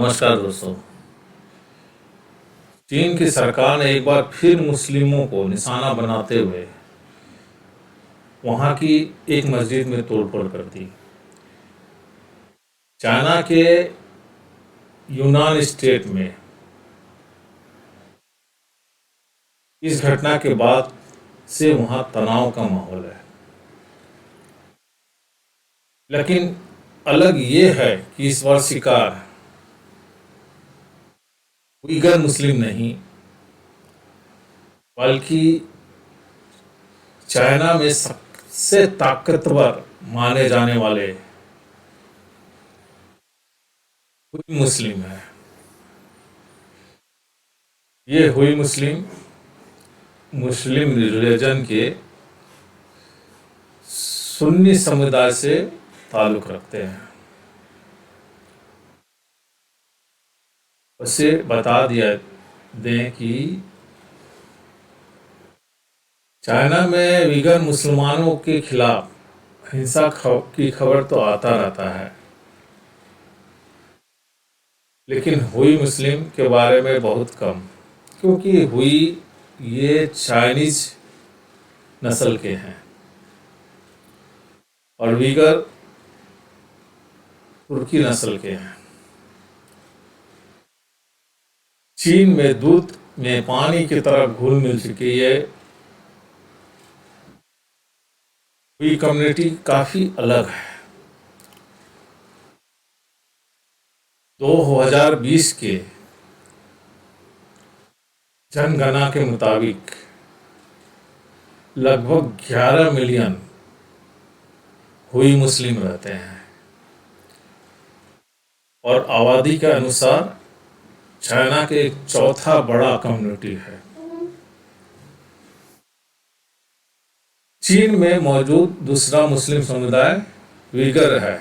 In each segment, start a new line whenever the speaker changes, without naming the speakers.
नमस्कार दोस्तों। चीन की सरकार ने एक बार फिर मुस्लिमों को निशाना बनाते हुए वहां की एक मस्जिद में तोड़फोड़ कर दी। चाइना के यूनान स्टेट में इस घटना के बाद से वहां तनाव का माहौल है। लेकिन अलग ये है कि इस बार शिकार उइगर मुस्लिम नहीं, बल्कि चाइना में सबसे ताकतवर माने जाने वाले हुई मुस्लिम है। ये हुई मुस्लिम मुस्लिम रिलीजन के सुन्नी समुदाय से ताल्लुक रखते हैं। उसे बता दिया दें कि चाइना में वीगन मुसलमानों के खिलाफ हिंसा की खबर तो आता रहता है, लेकिन हुई मुस्लिम के बारे में बहुत कम, क्योंकि हुई ये चाइनीज नस्ल के हैं और वीगर तुर्की नस्ल के हैं। चीन में दूध में पानी की तरह घुल मिल चुकी है। हुई कम्युनिटी काफी अलग है। 2020 के जनगणना के मुताबिक लगभग 11 मिलियन हुई मुस्लिम रहते हैं और आबादी के अनुसार चाइना के एक चौथा बड़ा कम्युनिटी है। चीन में मौजूद दूसरा मुस्लिम समुदाय वीगर है।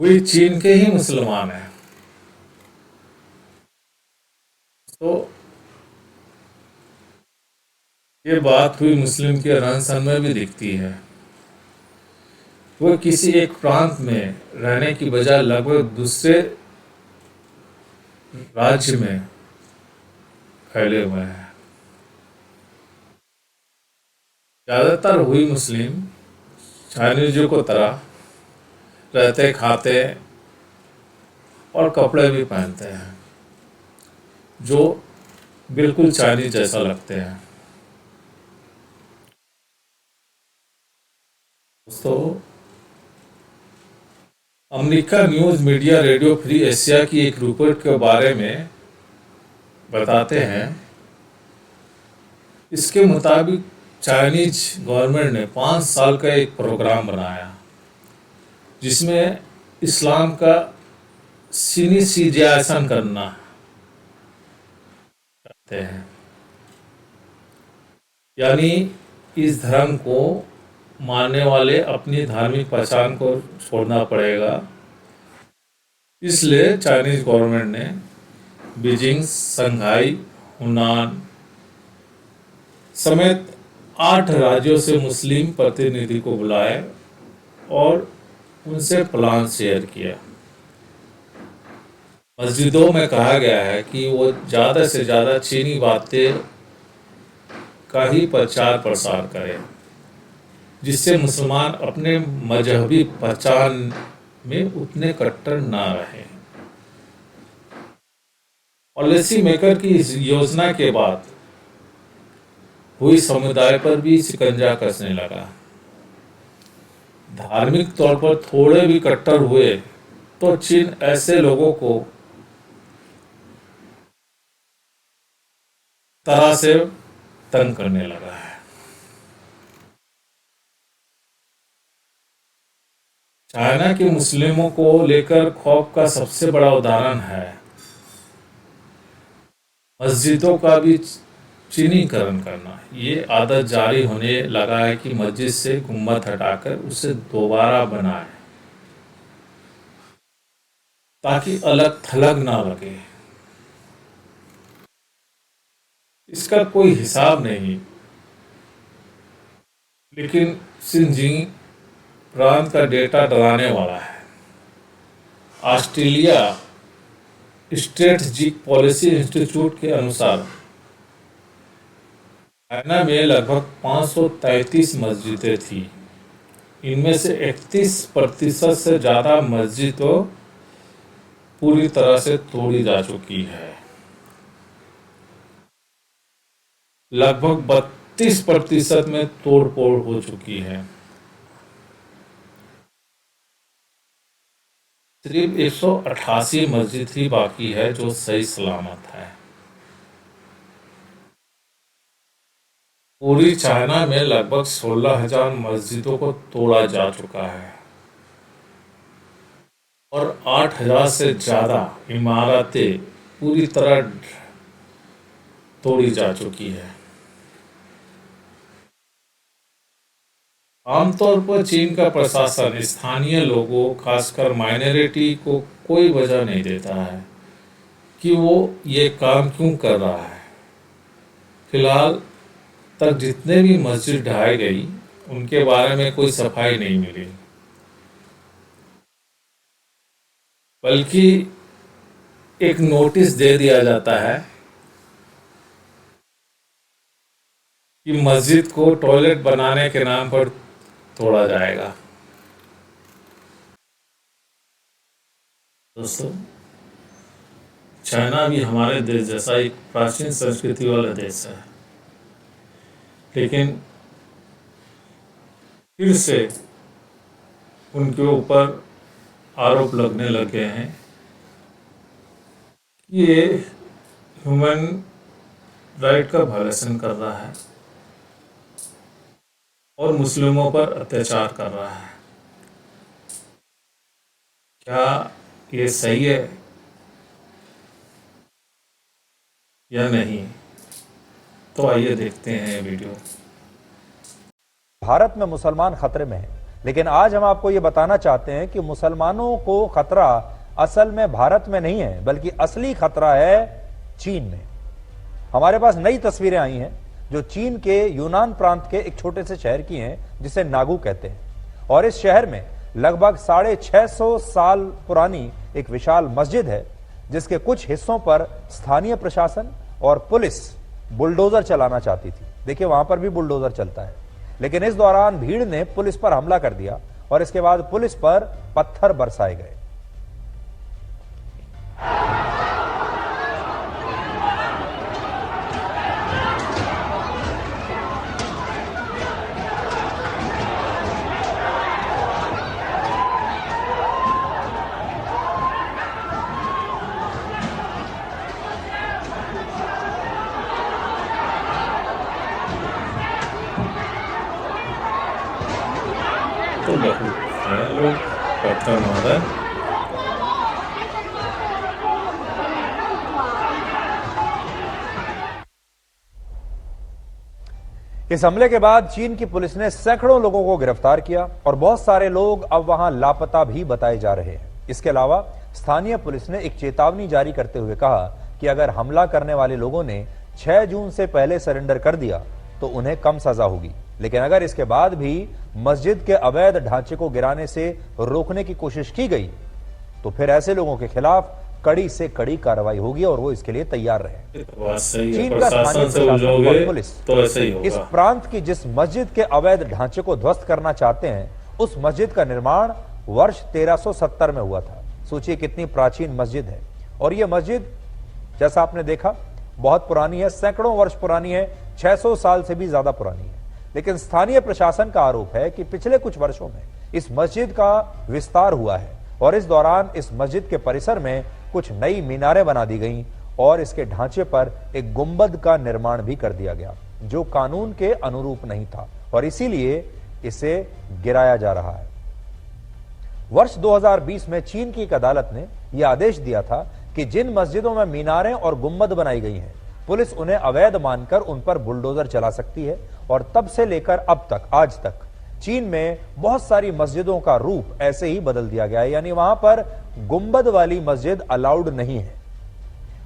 हुई चीन के ही मुसलमान हैं। तो ये बात हुई मुस्लिम के रहन सहन में भी दिखती है। वो किसी एक प्रांत में रहने की बजाय लगभग दूसरे राज्य में फैले हुए हैं। ज्यादातर हुई मुस्लिम चाइनीजों को तरह रहते, खाते और कपड़े भी पहनते हैं जो बिल्कुल चाइनीज जैसा लगते हैं। दोस्तों, America news media radio free Asia की एक रिपोर्ट के बारे में बताते हैं। इसके मुताबिक चाइनीज गवर्नमेंट ने 5 साल का एक प्रोग्राम बनाया जिसमें इस्लाम का सिनिसिजाइजेशन करना चाहते हैं, यानी इस धर्म को मानने वाले अपनी धार्मिक पहचान को छोड़ना पड़ेगा। इसलिए चाइनीज गवर्नमेंट ने बीजिंग, शंघाई, हुनान समेत 8 राज्यों से मुस्लिम प्रतिनिधि को बुलाया और उनसे प्लान शेयर किया। मस्जिदों में कहा गया है कि वो ज़्यादा से ज़्यादा चीनी बातें का ही प्रचार प्रसार करें, जिससे मुसलमान अपने मजहबी पहचान में उतने कट्टर ना रहें। पॉलिसी मेकर की इस योजना के बाद हुई समुदाय पर भी शिकंजा कसने लगा। धार्मिक तौर पर थोड़े भी कट्टर हुए तो चीन ऐसे लोगों को तरह से तंग करने लगा है। चाइना के मुस्लिमों को लेकर खौफ का सबसे बड़ा उदाहरण है मस्जिदों का भी चीनीकरण करना। ये आदत जारी होने लगा है कि मस्जिद से गुम्बद हटाकर उसे दोबारा बनाए ताकि अलग थलग ना लगे। इसका कोई हिसाब नहीं, लेकिन सिंजिंग प्रांत का डेटा डराने वाला है। ऑस्ट्रेलिया स्ट्रेटजिक पॉलिसी इंस्टीट्यूट के अनुसार चाइना में लगभग 533 मस्जिदें थी। इनमें से 31% से ज़्यादा मस्जिदों पूरी तरह से तोड़ी जा चुकी है। लगभग 32% में तोड़-फोड़ हो चुकी है। सिर्फ 188 मस्जिद ही बाकी है जो सही सलामत है। पूरी चाइना में लगभग 16,000 मस्जिदों को तोड़ा जा चुका है और 8,000 से ज़्यादा इमारतें पूरी तरह तोड़ी जा चुकी है। आमतौर पर चीन का प्रशासन स्थानीय लोगों, खासकर माइनॉरिटी को कोई वजह नहीं देता है कि वो ये काम क्यों कर रहा है। फिलहाल तक जितने भी मस्जिद ढहाई गई उनके बारे में कोई सफाई नहीं मिली, बल्कि एक नोटिस दे दिया जाता है कि मस्जिद को टॉयलेट बनाने के नाम पर तोड़ा जाएगा। दोस्तों, चाइना भी हमारे देश जैसा एक प्राचीन संस्कृति वाला देश है, लेकिन फिर से उनके ऊपर आरोप लगने लग गए हैं कि ये ह्यूमन राइट का वायलेशन कर रहा है और मुस्लिमों पर अत्याचार कर रहा है। क्या ये सही है या नहीं? तो आइए देखते हैं वीडियो।
भारत में मुसलमान खतरे में हैं, लेकिन आज हम आपको ये बताना चाहते हैं कि मुसलमानों को खतरा असल में भारत में नहीं है, बल्कि असली खतरा है चीन में। हमारे पास नई तस्वीरें आई हैं जो चीन के यूनान प्रांत के एक छोटे से शहर की हैं जिसे नागू कहते हैं। और इस शहर में लगभग 650 साल पुरानी एक विशाल मस्जिद है जिसके कुछ हिस्सों पर स्थानीय प्रशासन और पुलिस बुलडोजर चलाना चाहती थी। देखिए, वहां पर भी बुलडोजर चलता है, लेकिन इस दौरान भीड़ ने पुलिस पर हमला कर दिया और इसके बाद पुलिस पर पत्थर बरसाए गए।
तो बहुत है लोग पत्थर मारा।
इस हमले के बाद चीन की पुलिस ने सैकड़ों लोगों को गिरफ्तार किया और बहुत सारे लोग अब वहां लापता भी बताए जा रहे हैं। इसके अलावा स्थानीय पुलिस ने एक चेतावनी जारी करते हुए कहा कि अगर हमला करने वाले लोगों ने 6 जून से पहले सरेंडर कर दिया तो उन्हें कम सजा होगी, लेकिन अगर इसके बाद भी मस्जिद के अवैध ढांचे को गिराने से रोकने की कोशिश की गई तो फिर ऐसे लोगों के खिलाफ कड़ी से कड़ी कार्रवाई होगी और वो इसके लिए तैयार रहे। चीन का स्थानीय प्रशासन और पुलिस
तो ऐसे ही होगा।
इस प्रांत की जिस मस्जिद के अवैध ढांचे को ध्वस्त करना चाहते हैं, उस मस्जिद का निर्माण वर्ष 1370 में हुआ था। सोचिए कितनी प्राचीन मस्जिद है। और यह मस्जिद, जैसा आपने देखा, बहुत पुरानी है, सैकड़ों वर्ष पुरानी है, 600 साल से भी ज्यादा पुरानी है। लेकिन स्थानीय प्रशासन का आरोप है कि पिछले कुछ वर्षों में इस मस्जिद का विस्तार हुआ है और इस दौरान इस मस्जिद के परिसर में कुछ नई मीनारें बना दी गईं और इसके ढांचे पर एक गुंबद का निर्माण भी कर दिया गया जो कानून के अनुरूप नहीं था और इसीलिए इसे गिराया जा रहा है। वर्ष 2020 में चीन की एक अदालत ने यह आदेश दिया था कि जिन मस्जिदों में मीनारें और गुंबद बनाई गई हैं, पुलिस उन्हें अवैध मानकर उन पर बुलडोजर चला सकती है। और तब से लेकर अब तक, आज तक चीन में बहुत सारी मस्जिदों का रूप ऐसे ही बदल दिया गया है, यानी वहां पर गुंबद वाली मस्जिद अलाउड नहीं है।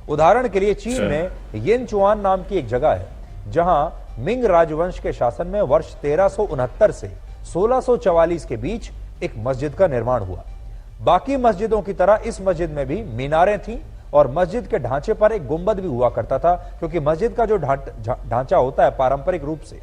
उदाहरण के लिए चीन में येनचुआन नाम की एक जगह है जहां मिंग राजवंश के शासन में वर्ष 1369 से 1644 के बीच एक मस्जिद का निर्माण हुआ। बाकी मस्जिदों की तरह इस मस्जिद में भी मीनारें थीं और मस्जिद के ढांचे पर एक गुंबद भी हुआ करता था, क्योंकि मस्जिद का जो ढांचा होता है पारंपरिक रूप से,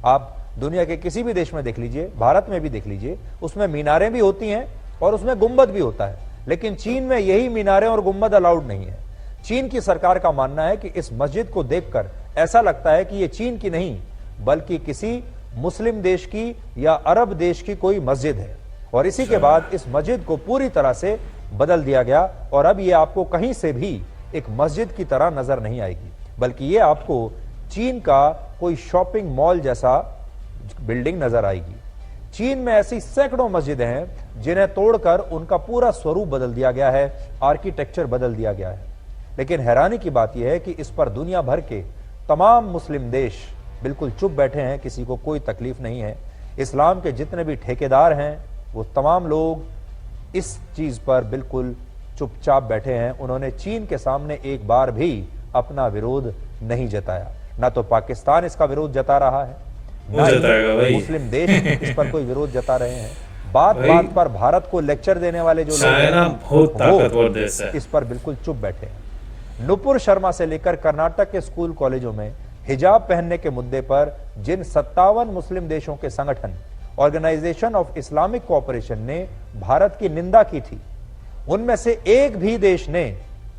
आप दुनिया के किसी भी देश में देख लीजिए, भारत में भी देख लीजिए, उसमें मीनारें भी होती हैं और उसमें गुंबद भी होता है। लेकिन चीन में यही मीनारें और गुंबद अलाउड नहीं है। चीन की सरकार का मानना है कि इस मस्जिद को देखकर ऐसा लगता है कि यह चीन की नहीं बल्कि किसी मुस्लिम देश की या अरब देश की कोई मस्जिद है। और इसी के बाद इस मस्जिद को पूरी तरह से बदल दिया गया और अब यह आपको कहीं से भी एक मस्जिद की तरह नजर नहीं आएगी, बल्कि यह आपको चीन का कोई शॉपिंग मॉल जैसा बिल्डिंग नजर आएगी। चीन में ऐसी सैकड़ों मस्जिदें हैं जिन्हें तोड़कर उनका पूरा स्वरूप बदल दिया गया है, आर्किटेक्चर बदल दिया गया है। लेकिन हैरानी की बात यह है कि इस पर दुनिया भर के तमाम मुस्लिम देश बिल्कुल चुप बैठे हैं, किसी को कोई तकलीफ नहीं है। इस्लाम के जितने भी ठेकेदार हैं वो तमाम लोग इस चीज पर बिल्कुल चुपचाप बैठे हैं। उन्होंने चीन के सामने एक बार भी अपना विरोध नहीं जताया। ना तो पाकिस्तान इसका विरोध जता रहा है, ना ही मुस्लिम देश इस पर कोई विरोध जता रहे हैं। बात बात पर भारत को लेक्चर देने वाले जो लोग हैं
बहुत ताकतवर देश है,
इस पर बिल्कुल चुप बैठे हैं। नुपुर शर्मा से लेकर कर्नाटक के स्कूल कॉलेजों में हिजाब पहनने के मुद्दे पर जिन 57 मुस्लिम देशों के संगठन ऑर्गेनाइजेशन ऑफ इस्लामिक कोऑपरेशन ने भारत की निंदा की थी, उनमें से एक भी देश ने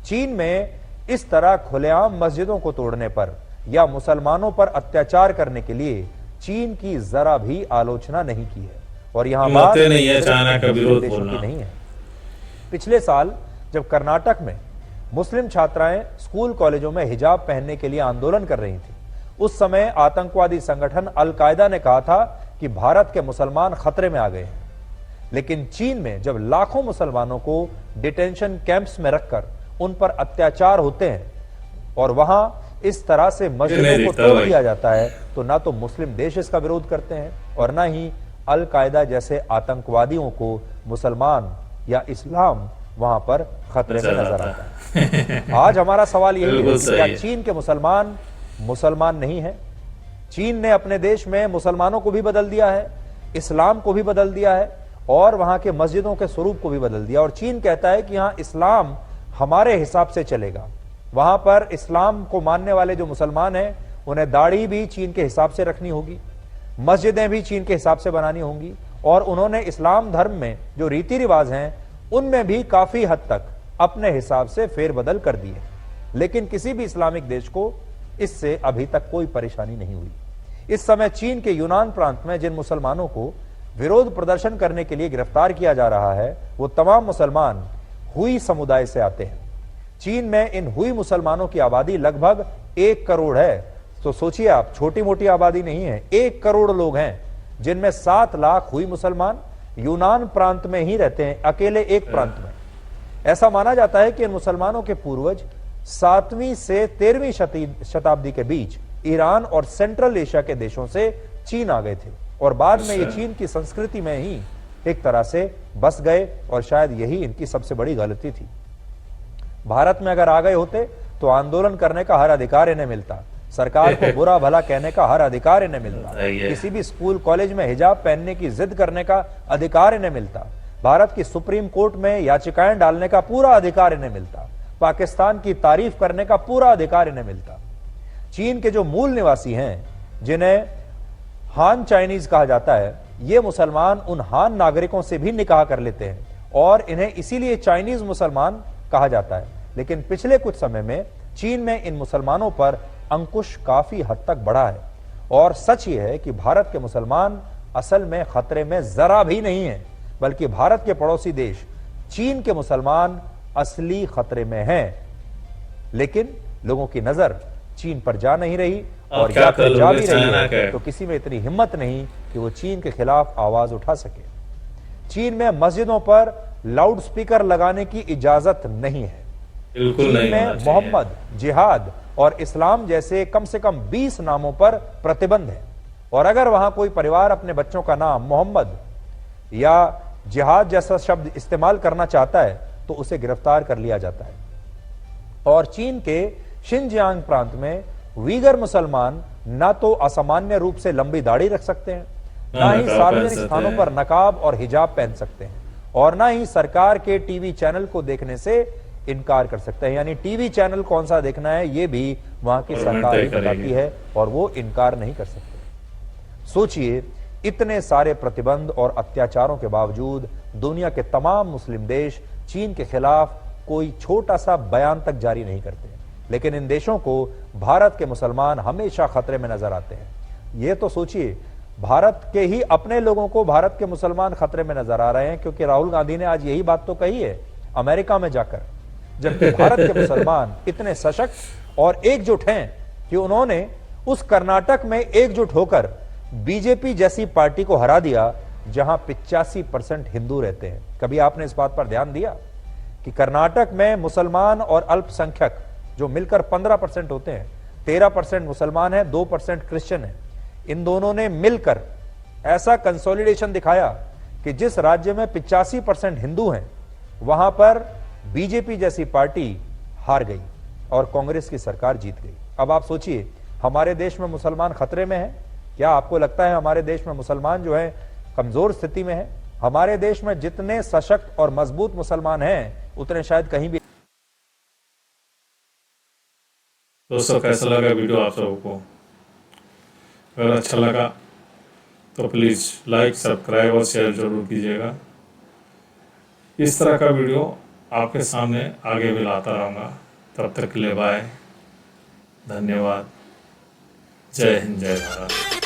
चीन में इस तरह खुलेआम मस्जिदों को तोड़ने पर या मुसलमानों पर अत्याचार करने के लिए चीन की जरा भी आलोचना नहीं की है। और यहां बात
नहीं है चाइना का विरोध बोलना
नहीं है। पिछले साल जब कर्नाटक में मुस्लिम छात्राएं स्कूल कॉलेजों में हिजाब पहनने के लिए आंदोलन कर रही थी, उस समय आतंकवादी संगठन अल कायदा ने कहा था कि भारत के मुसलमान खतरे में आ गए हैं। लेकिन चीन में जब लाखों मुसलमानों को डिटेंशन कैंप्स में रखकर उन पर अत्याचार होते हैं और वहां इस तरह से मस्जिदों को तोड़ दिया जाता है, तो ना तो मुस्लिम देश इसका विरोध करते हैं और ना ही अल कायदा जैसे आतंकवादियों को मुसलमान या इस्लाम वहां पर खतरे में नजर आता है। आज हमारा सवाल यही है कि क्या चीन के मुसलमान मुसलमान नहीं है? चीन ने अपने देश में मुसलमानों को भी बदल दिया है, इस्लाम को भी बदल दिया है और वहां के मस्जिदों के स्वरूप को भी बदल दिया। और चीन कहता है कि यहां इस्लाम हमारे हिसाब से चलेगा। वहां पर इस्लाम को मानने वाले जो मुसलमान हैं उन्हें दाढ़ी भी चीन के हिसाब से रखनी होगी, मस्जिदें भी चीन के हिसाब से बनानी होंगी और उन्होंने इस्लाम धर्म में जो रीति रिवाज हैं उनमें भी काफी हद तक अपने हिसाब से फेरबदल कर दिए। लेकिन किसी भी इस्लामिक देश को इससे अभी तक कोई परेशानी नहीं हुई। इस समय चीन के यूनान प्रांत में जिन मुसलमानों को विरोध प्रदर्शन करने के लिए गिरफ्तार किया जा रहा है वो तमाम मुसलमान हुई समुदाय से आते हैं। चीन में इन हुई मुसलमानों की आबादी लगभग 1 करोड़ है। तो सोचिए आप, छोटी मोटी आबादी नहीं है, 1 करोड़ लोग हैं जिनमें 7 लाख हुई मुसलमान यूनान प्रांत में ही रहते हैं, अकेले एक प्रांत में। ऐसा माना जाता है कि इन मुसलमानों के पूर्वज 7वीं से 13वीं शताब्दी के बीच ईरान और सेंट्रल एशिया के देशों से चीन आ गए थे और बाद में ये चीन की संस्कृति में ही एक तरह से बस गए और शायद यही इनकी सबसे बड़ी गलती थी। भारत में अगर आ गए होते तो आंदोलन करने का हर अधिकार इन्हें मिलता, सरकार को बुरा भला कहने का हर अधिकार इन्हें मिलता, किसी भी स्कूल कॉलेज में हिजाब पहनने की जिद करने का अधिकार इन्हें मिलता, भारत की सुप्रीम कोर्ट में याचिकाएं डालने का पूरा अधिकार इन्हें मिलता, पाकिस्तान की तारीफ करने का पूरा अधिकार इन्हें मिलता। चीन के जो मूल निवासी हैं जिन्हें हान चाइनीज कहा जाता है, ये मुसलमान उन हान नागरिकों से भी निकाह कर लेते हैं और इन्हें इसीलिए चाइनीज मुसलमान कहा जाता है। लेकिन पिछले कुछ समय में चीन में इन मुसलमानों पर अंकुश काफी हद तक बढ़ा है और सच ये है कि भारत के मुसलमान असल में खतरे में जरा भी नहीं है, बल्कि भारत के पड़ोसी देश चीन के मुसलमान असली खतरे में हैं। लेकिन लोगों की नजर चीन पर जा नहीं रही और या फिर जा भी रही है तो किसी में इतनी हिम्मत नहीं कि वो चीन के खिलाफ आवाज उठा सके। चीन में मस्जिदों पर लाउड स्पीकर लगाने की इजाजत नहीं है। चीन में मोहम्मद, जिहाद और इस्लाम जैसे कम से कम 20 नामों पर प्रतिबंध है और अगर वहां कोई परिवार अपने बच्चों का नाम मोहम्मद या जिहाद जैसा शब्द इस्तेमाल करना चाहता है तो उसे गिरफ्तार कर लिया जाता है। और चीन के शिनजियांग प्रांत में वीगर मुसलमान ना तो असामान्य रूप से लंबी दाढ़ी रख सकते हैं, ना ही सार्वजनिक स्थानों पर नकाब और हिजाब पहन सकते हैं और ना ही सरकार के टीवी चैनल को देखने से इनकार कर सकते हैं। यानी टीवी चैनल कौन सा देखना है ये भी वहां की सरकार ही बताती है और वो इनकार नहीं कर सकते। सोचिए, इतने सारे प्रतिबंध और अत्याचारों के बावजूद दुनिया के तमाम मुस्लिम देश चीन के खिलाफ कोई छोटा सा बयान तक जारी नहीं करते, लेकिन इन देशों को भारत के मुसलमान हमेशा खतरे में नजर आते हैं। ये तो सोचिए, भारत के ही अपने लोगों को भारत के मुसलमान खतरे में नजर आ रहे हैं, क्योंकि राहुल गांधी ने आज यही बात तो कही है अमेरिका में जाकर, जबकि भारत के मुसलमान इतने सशक्त और एकजुट हैं कि उन्होंने उस कर्नाटक में एकजुट होकर बीजेपी जैसी पार्टी को हरा दिया जहां 85% हिंदू रहते हैं। कभी आपने इस बात पर ध्यान दिया कि कर्नाटक में मुसलमान और अल्पसंख्यक जो मिलकर 15% होते हैं, 13% मुसलमान है, 2% क्रिश्चियन है, इन दोनों ने मिलकर ऐसा कंसोलिडेशन दिखाया कि जिस राज्य में 85% हिंदू हैं वहां पर बीजेपी जैसी पार्टी हार गई और कांग्रेस की सरकार जीत गई। अब आप सोचिए, हमारे देश में मुसलमान खतरे में है? क्या आपको लगता है हमारे देश में मुसलमान जो है कमजोर स्थिति में है? हमारे देश में जितने सशक्त और मजबूत मुसलमान हैं उतने शायद कहीं भी।
दोस्तों, कैसा लगा वीडियो आप लोगों को? अगर अच्छा लगा तो प्लीज़ लाइक, सब्सक्राइब और शेयर जरूर कीजिएगा। इस तरह का वीडियो आपके सामने आगे भी लाता रहूँगा। तब तक के लिए बाय, धन्यवाद, जय हिंद, जय भारत।